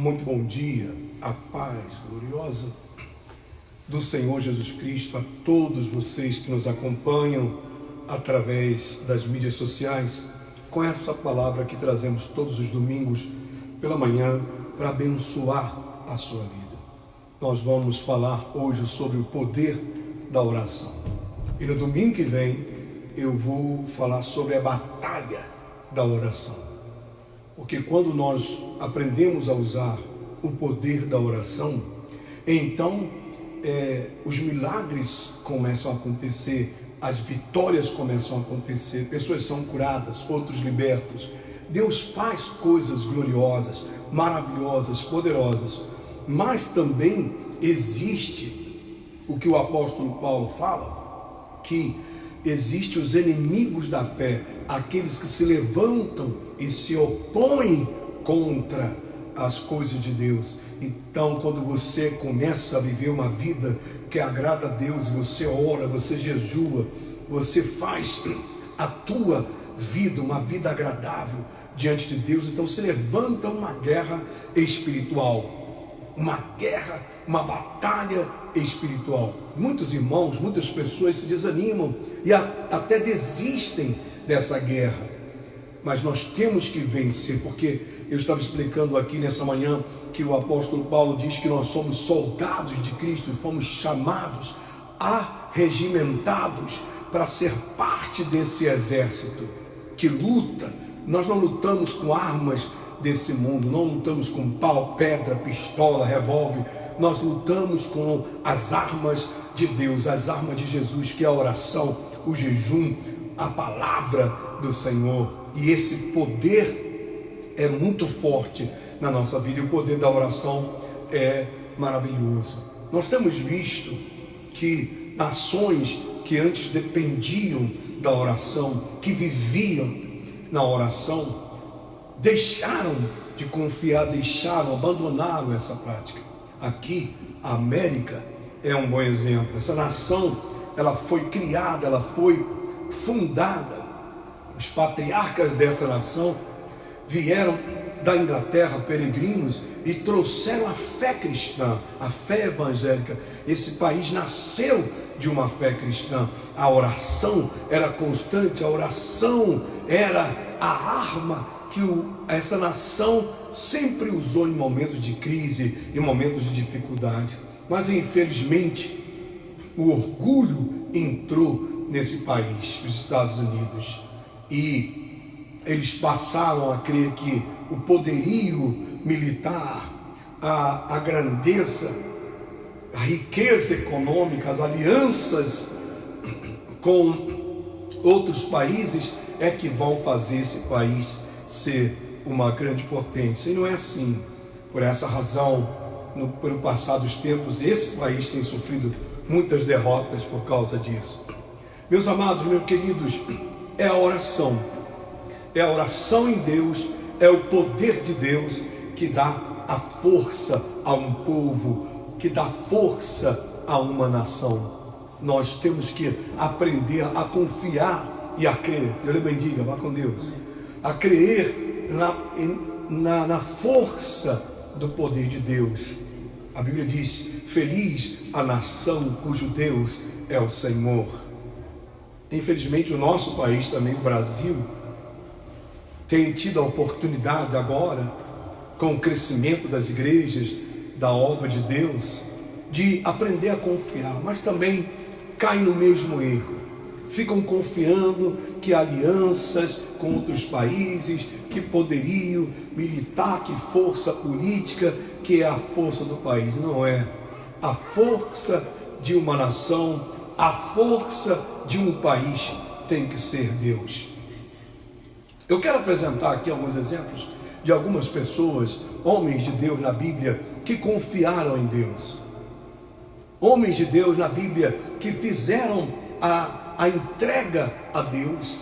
Muito bom dia, a paz gloriosa do Senhor Jesus Cristo a todos vocês que nos acompanham através das mídias sociais, com essa palavra que trazemos todos os domingos pela manhã para abençoar a sua vida. Nós vamos falar hoje sobre o poder da oração. E no domingo que vem eu vou falar sobre a batalha da oração. Porque quando nós aprendemos a usar o poder da oração, então os milagres começam a acontecer, as vitórias começam a acontecer, pessoas são curadas, outros libertos. Deus faz coisas gloriosas, maravilhosas, poderosas, mas também existe o que o apóstolo Paulo fala, que existem os inimigos da fé, aqueles que se levantam e se opõem contra as coisas de Deus. Então, quando você começa a viver uma vida que agrada a Deus, você ora, você jejua, você faz a tua vida uma vida agradável diante de Deus, então se levanta uma guerra espiritual, uma guerra, uma batalha espiritual. Muitos irmãos, muitas pessoas se desanimam e até desistem dessa guerra, mas nós temos que vencer, porque eu estava explicando aqui nessa manhã que o apóstolo Paulo diz que nós somos soldados de Cristo e fomos chamados, arregimentados para ser parte desse exército que luta. Nós não lutamos com armas desse mundo, não lutamos com pau, pedra, pistola, revólver, nós lutamos com as armas de Deus, as armas de Jesus, que é a oração, o jejum, a palavra do Senhor. E esse poder é muito forte na nossa vida, e o poder da oração é maravilhoso. Nós temos visto que nações que antes dependiam da oração, que viviam na oração, deixaram de confiar, abandonaram essa prática. Aqui, a América é um bom exemplo. Essa nação, ela foi criada, ela foi fundada. Os patriarcas dessa nação vieram da Inglaterra, peregrinos, e trouxeram a fé cristã, a fé evangélica. Esse país nasceu de uma fé cristã. A oração era constante, a oração era a arma que essa nação sempre usou em momentos de crise, em momentos de dificuldade. Mas infelizmente o orgulho entrou nesse país, os Estados Unidos, e eles passaram a crer que o poderio militar, a grandeza, a riqueza econômica, as alianças com outros países é que vão fazer esse país ser uma grande potência. E não é assim. Por essa razão, pelo passar dos tempos, esse país tem sofrido muitas derrotas por causa disso. Meus amados, meus queridos, é a oração em Deus, é o poder de Deus que dá a força a um povo, que dá força a uma nação. Nós temos que aprender a confiar e a crer. Deus lhe bendiga, vá com Deus. A crer na força do poder de Deus. A Bíblia diz: feliz a nação cujo Deus é o Senhor. Infelizmente o nosso país também, o Brasil, tem tido a oportunidade agora, com o crescimento das igrejas, da obra de Deus, de aprender a confiar, mas também caem no mesmo erro. Ficam confiando que alianças com outros países, que poderio militar, que força política, que é a força do país. Não é. A força de uma nação, a força de um país tem que ser Deus. Eu quero apresentar aqui alguns exemplos de algumas pessoas, homens de Deus na Bíblia, que confiaram em Deus. Homens de Deus na Bíblia que fizeram a entrega a Deus,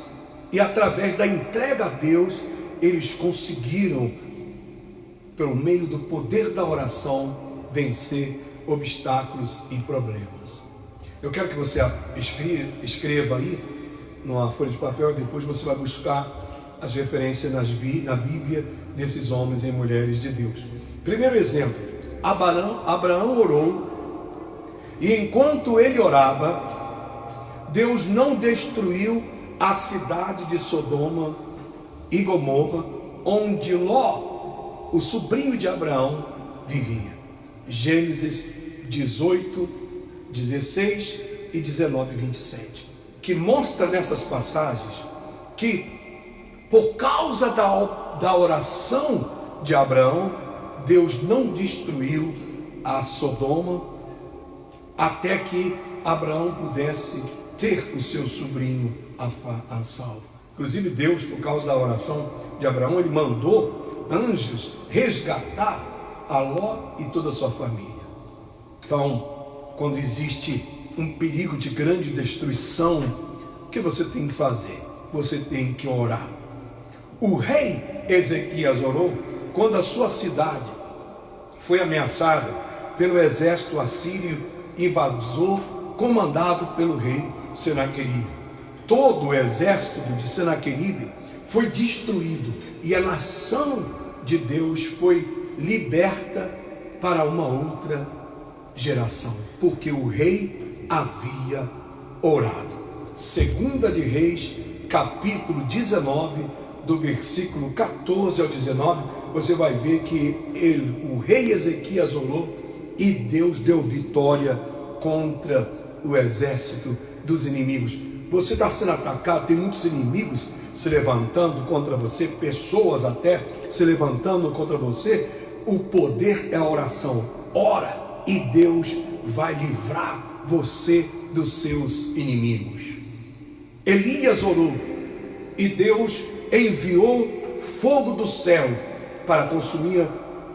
e através da entrega a Deus, eles conseguiram, pelo meio do poder da oração, vencer obstáculos e problemas. Eu quero que você escreva aí numa folha de papel, e depois você vai buscar as referências na Bíblia desses homens e mulheres de Deus. Primeiro exemplo, Abraão orou, e enquanto ele orava, Deus não destruiu a cidade de Sodoma e Gomorra, onde Ló, o sobrinho de Abraão, vivia. Gênesis 18, 16 e 19 e 27, que mostra nessas passagens que por causa da oração de Abraão, Deus não destruiu a Sodoma até que Abraão pudesse ter o seu sobrinho a salvo. Inclusive Deus, por causa da oração de Abraão, ele mandou anjos resgatar a Ló e toda a sua família. Então, quando existe um perigo de grande destruição, o que você tem que fazer? Você tem que orar. O rei Ezequias orou quando a sua cidade foi ameaçada pelo exército assírio invasor comandado pelo rei Senaqueribe. Todo o exército de Senaqueribe foi destruído e a nação de Deus foi liberta para uma outra geração, porque o rei havia orado. Segunda de Reis, capítulo 19, do versículo 14 ao 19, você vai ver que o rei Ezequias orou e Deus deu vitória contra o exército dos inimigos. Você está sendo atacado, tem muitos inimigos se levantando contra você, pessoas até se levantando contra você. O poder é a oração. Ora e Deus vai livrar você dos seus inimigos. Elias orou e Deus enviou fogo do céu para consumir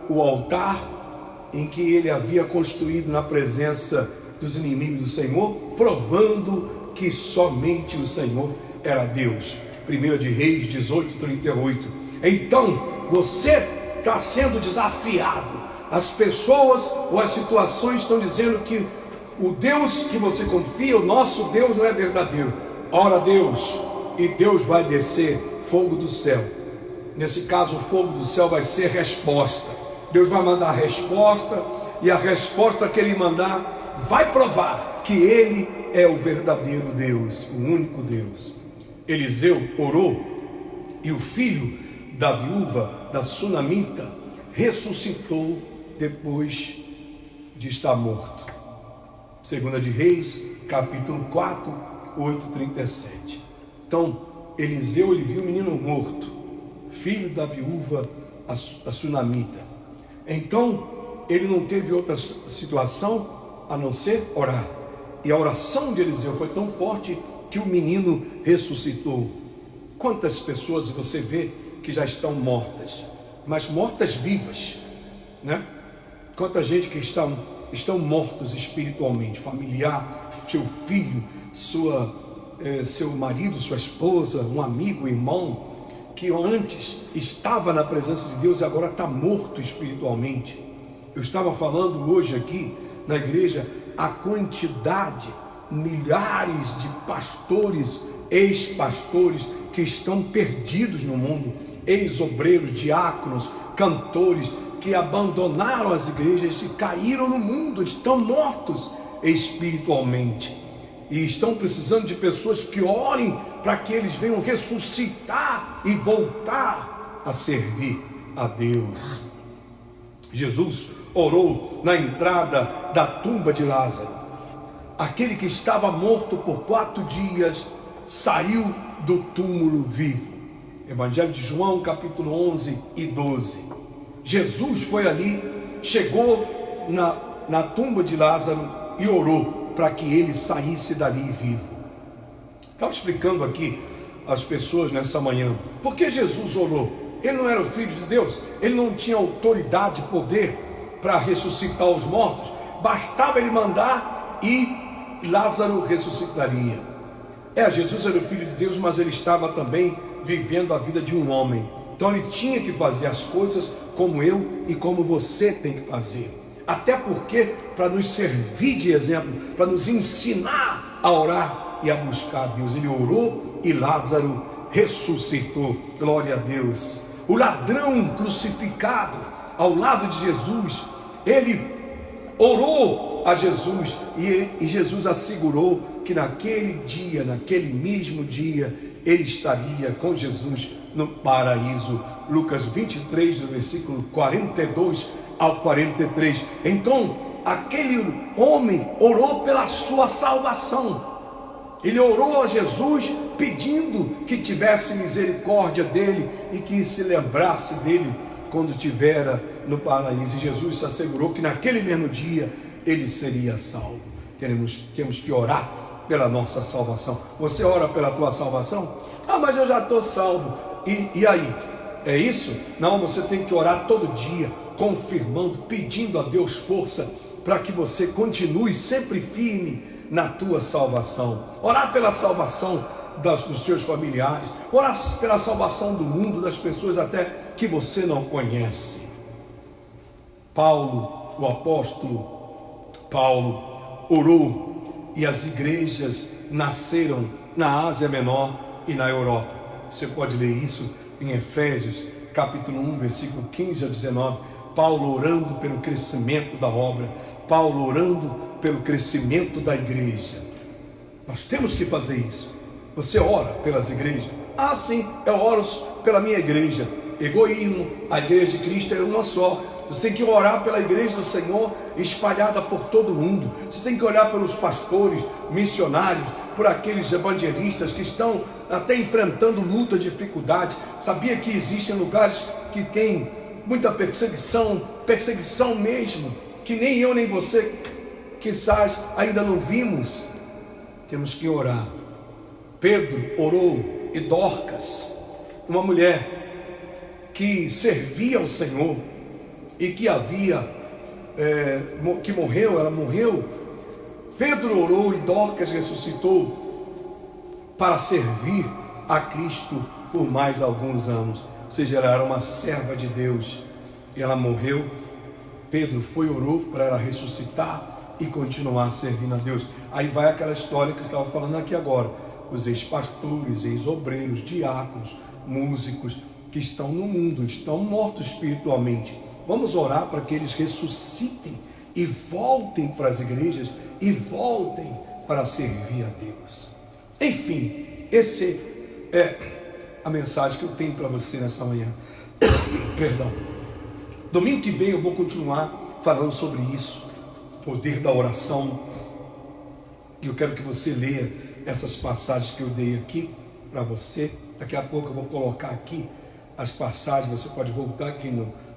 o altar em que ele havia construído na presença dos inimigos do Senhor, provando que somente o Senhor era Deus. 1 de Reis 18, 38. Então você está sendo desafiado. As pessoas ou as situações estão dizendo que o Deus que você confia, o nosso Deus, não é verdadeiro. Ora a Deus e Deus vai descer fogo do céu. Nesse caso, o fogo do céu vai ser resposta. Deus vai mandar a resposta, e a resposta que Ele mandar vai provar que Ele é o verdadeiro Deus, o único Deus. Eliseu orou e o filho da viúva da sunamita ressuscitou depois de estar morto. 2 de Reis, capítulo 4, 8, 37. Então, Eliseu, ele viu o menino morto, filho da viúva, a sunamita. Então, ele não teve outra situação a não ser orar. E a oração de Eliseu foi tão forte que o menino ressuscitou. Quantas pessoas você vê que já estão mortas, mas mortas vivas, né? Quanta gente que estão mortos espiritualmente, familiar, seu filho, seu marido, sua esposa, um amigo, irmão, que antes estava na presença de Deus e agora está morto espiritualmente. Eu estava falando hoje aqui na igreja a quantidade, milhares de pastores, ex-pastores que estão perdidos no mundo, ex-obreiros, diáconos, cantores que abandonaram as igrejas e caíram no mundo, estão mortos espiritualmente e estão precisando de pessoas que orem para que eles venham ressuscitar e voltar a servir a Deus. Jesus orou na entrada da tumba de Lázaro. Aquele que estava morto por 4 dias saiu do túmulo vivo. Evangelho de João, capítulo 11 e 12. Jesus foi ali, chegou na tumba de Lázaro e orou para que ele saísse dali vivo. Estava explicando aqui às pessoas nessa manhã, por que Jesus orou? Ele não era o Filho de Deus? Ele não tinha autoridade, poder para ressuscitar os mortos? Bastava ele mandar e Lázaro ressuscitaria. Jesus era o Filho de Deus, mas ele estava também vivendo a vida de um homem. Então ele tinha que fazer as coisas como eu e como você tem que fazer. Até porque para nos servir de exemplo, para nos ensinar a orar e a buscar a Deus. Ele orou e Lázaro ressuscitou. Glória a Deus. O ladrão crucificado ao lado de Jesus, ele orou a Jesus e Jesus assegurou que naquele dia, naquele mesmo dia, ele estaria com Jesus no paraíso. Lucas 23, do versículo 42 ao 43. Então, aquele homem orou pela sua salvação. Ele orou a Jesus pedindo que tivesse misericórdia dele e que se lembrasse dele quando estivera no paraíso. E Jesus se assegurou que naquele mesmo dia ele seria salvo. Temos que orar pela nossa salvação. Você ora pela tua salvação? Ah, mas eu já estou salvo. E aí? É isso? Não, você tem que orar todo dia, confirmando, pedindo a Deus força para que você continue sempre firme na tua salvação. Orar pela salvação dos seus familiares, orar pela salvação do mundo, das pessoas até que você não conhece. Paulo, o apóstolo Paulo, orou e as igrejas nasceram na Ásia Menor e na Europa. Você pode ler isso em Efésios capítulo 1, versículo 15 a 19. Paulo orando pelo crescimento da obra, Paulo orando pelo crescimento da igreja. Nós temos que fazer isso. Você ora pelas igrejas? Ah, sim, eu oro pela minha igreja. Egoísmo, a igreja de Cristo é uma só. Você tem que orar pela igreja do Senhor espalhada por todo o mundo. Você tem que orar pelos pastores, missionários, por aqueles evangelistas que estão até enfrentando luta, dificuldade. Sabia que existem lugares que tem muita perseguição mesmo, que nem eu nem você, quizás ainda não vimos. Temos que orar. Pedro orou, e Dorcas, uma mulher que servia ao Senhor e que ela morreu. Pedro orou e Dorcas ressuscitou para servir a Cristo por mais alguns anos. Ou seja, ela era uma serva de Deus e ela morreu. Pedro orou para ela ressuscitar e continuar servindo a Deus. Aí vai aquela história que eu estava falando aqui agora. Os ex-pastores, ex-obreiros, diáconos, músicos que estão no mundo, estão mortos espiritualmente. Vamos orar para que eles ressuscitem e voltem para as igrejas e voltem para servir a Deus. Enfim, essa é a mensagem que eu tenho para você nessa manhã. Perdão. Domingo que vem eu vou continuar falando sobre isso, poder da oração. E eu quero que você leia essas passagens que eu dei aqui para você. Daqui a pouco eu vou colocar aqui as passagens. Você pode voltar aqui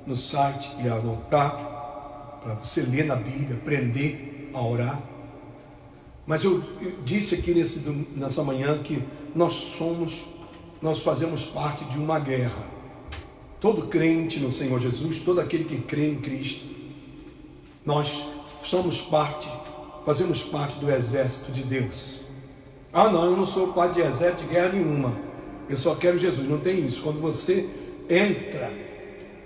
no site e anotar para você ler na Bíblia, aprender a orar. Mas eu disse aqui nessa manhã que nós fazemos parte de uma guerra. Todo crente no Senhor Jesus, todo aquele que crê em Cristo, nós fazemos parte do exército de Deus. Ah, não, eu não sou parte de exército de guerra nenhuma. Eu só quero Jesus. Não tem isso. Quando você entra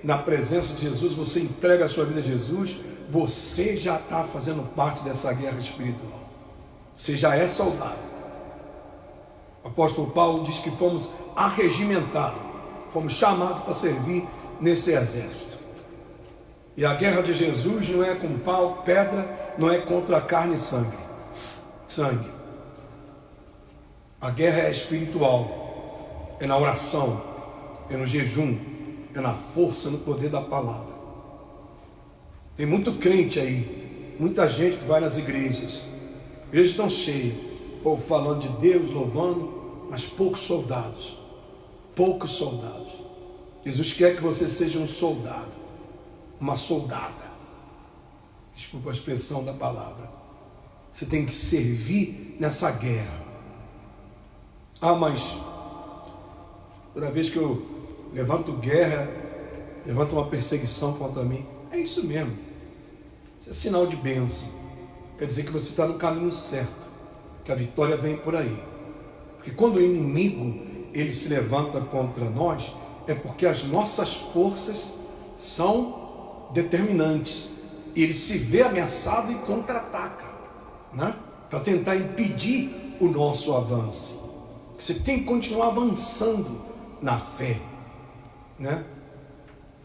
na presença de Jesus, você entrega a sua vida a Jesus, você já está fazendo parte dessa guerra espiritual. Você já é soldado. O apóstolo Paulo diz que fomos arregimentados, fomos chamados para servir nesse exército. E a guerra de Jesus não é com pau, pedra, não é contra a carne e sangue. A guerra é espiritual, é na oração, é no jejum, é na força, no poder da palavra. Tem muito crente aí, muita gente que vai nas igrejas estão cheias, o povo falando de Deus, louvando, mas poucos soldados. Jesus quer que você seja um soldado, uma soldada. Desculpa a expressão da palavra. Você tem que servir nessa guerra. Ah, mas toda vez que eu levanto guerra, levanto uma perseguição contra mim, é isso mesmo. Isso é sinal de bênção. Quer dizer que você está no caminho certo, que a vitória vem por aí. Porque quando o inimigo ele se levanta contra nós, é porque as nossas forças são determinantes. E ele se vê ameaçado e contra-ataca, né? Para tentar impedir o nosso avanço. Você tem que continuar avançando na fé, né?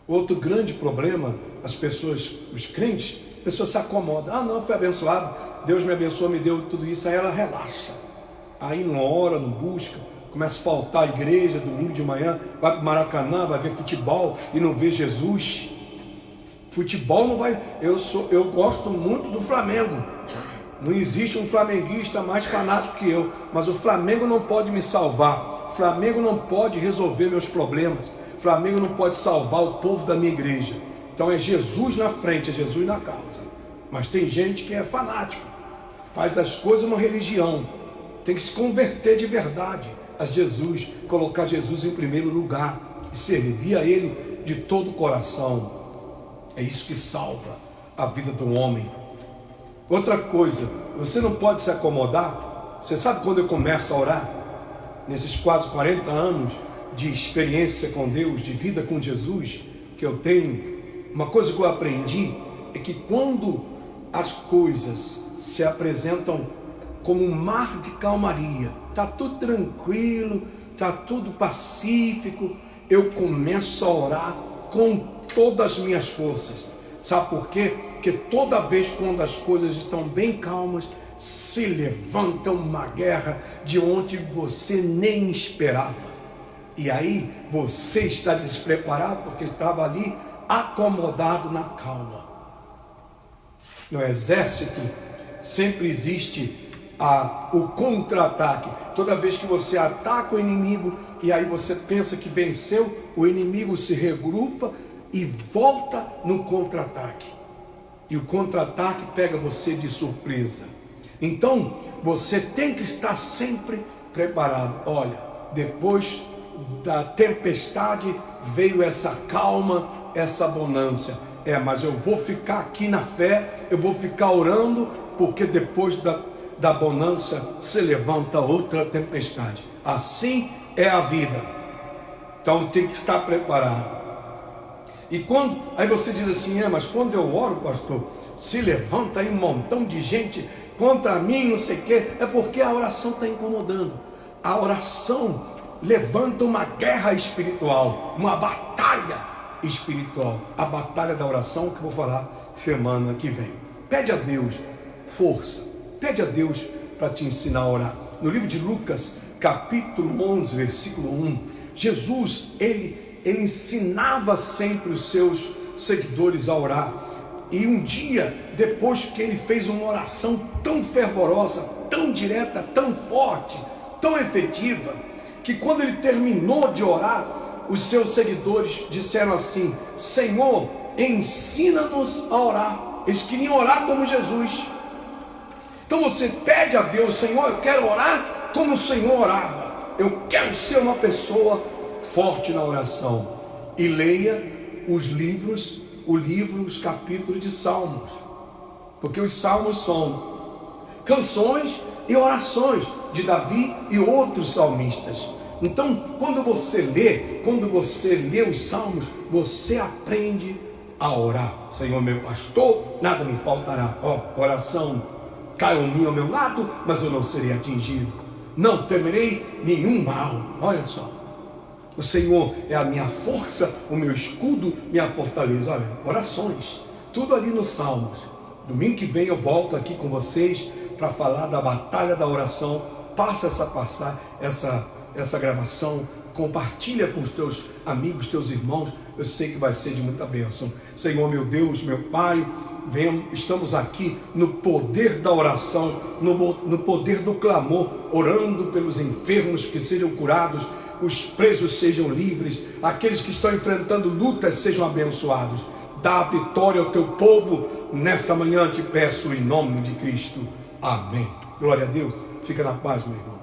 Outro grande problema, as pessoas, os crentes, as pessoas se acomodam. Ah, não, fui abençoado, Deus me abençoou, me deu tudo isso. Aí ela relaxa, aí não ora, não busca, começa a faltar a igreja, domingo de manhã, vai para o Maracanã, vai ver futebol e não vê Jesus. Futebol não vai. Eu gosto muito do Flamengo. Não existe um flamenguista mais fanático que eu, mas o Flamengo não pode me salvar. O Flamengo não pode resolver meus problemas. O Flamengo não pode salvar o povo da minha igreja. Então é Jesus na frente, é Jesus na causa. Mas tem gente que é fanático, faz das coisas uma religião. Tem que se converter de verdade a Jesus, colocar Jesus em primeiro lugar e servir a Ele de todo o coração. É isso que salva a vida do homem. Outra coisa, você não pode se acomodar. Você sabe quando eu começo a orar, nesses quase 40 anos de experiência com Deus, de vida com Jesus que eu tenho, uma coisa que eu aprendi é que quando as coisas se apresentam como um mar de calmaria, está tudo tranquilo, está tudo pacífico, eu começo a orar com todas as minhas forças. Sabe por quê? Porque toda vez quando as coisas estão bem calmas, se levanta uma guerra de onde você nem esperava. E aí você está despreparado porque estava ali acomodado na calma. No exército sempre existe o contra-ataque. Toda vez que você ataca o inimigo e aí você pensa que venceu, o inimigo se regrupa e volta no contra-ataque. E o contra-ataque pega você de surpresa. Então, você tem que estar sempre preparado. Olha, depois da tempestade veio essa calma, essa bonança. Mas eu vou ficar aqui na fé, eu vou ficar orando, porque depois da bonança se levanta outra tempestade. Assim é a vida. Então tem que estar preparado. E aí você diz assim, mas quando eu oro, pastor, se levanta aí um montão de gente contra mim, não sei o quê. É porque a oração está incomodando. A oração levanta uma guerra espiritual, uma batalha espiritual. A batalha da oração que eu vou falar semana que vem. Pede a Deus força, pede a Deus para te ensinar a orar. No livro de Lucas, capítulo 11, versículo 1, Jesus, ele ensinava sempre os seus seguidores a orar. E um dia, depois que ele fez uma oração tão fervorosa, tão direta, tão forte, tão efetiva, que quando ele terminou de orar, os seus seguidores disseram assim: Senhor, ensina-nos a orar. Eles queriam orar como Jesus. Então você pede a Deus: Senhor, eu quero orar como o Senhor orava. Eu quero ser uma pessoa forte na oração. E leia os capítulos de Salmos, porque os Salmos são canções e orações de Davi e outros salmistas. Então, quando você lê os Salmos, você aprende a orar. Senhor, meu pastor, nada me faltará. Oração, cai um mil ao meu lado, mas eu não serei atingido. Não temerei nenhum mal. Olha só. O Senhor é a minha força, o meu escudo, minha fortaleza. Olha, orações, tudo ali nos Salmos. Domingo que vem eu volto aqui com vocês para falar da batalha da oração. Passa essa gravação, compartilha com os teus amigos, teus irmãos. Eu sei que vai ser de muita bênção. Senhor, meu Deus, meu Pai, estamos aqui no poder da oração, no poder do clamor, orando pelos enfermos que sejam curados, os presos sejam livres, aqueles que estão enfrentando lutas sejam abençoados. Dá a vitória ao teu povo. Nessa manhã te peço em nome de Cristo. Amém. Glória a Deus. Fica na paz, meu irmão.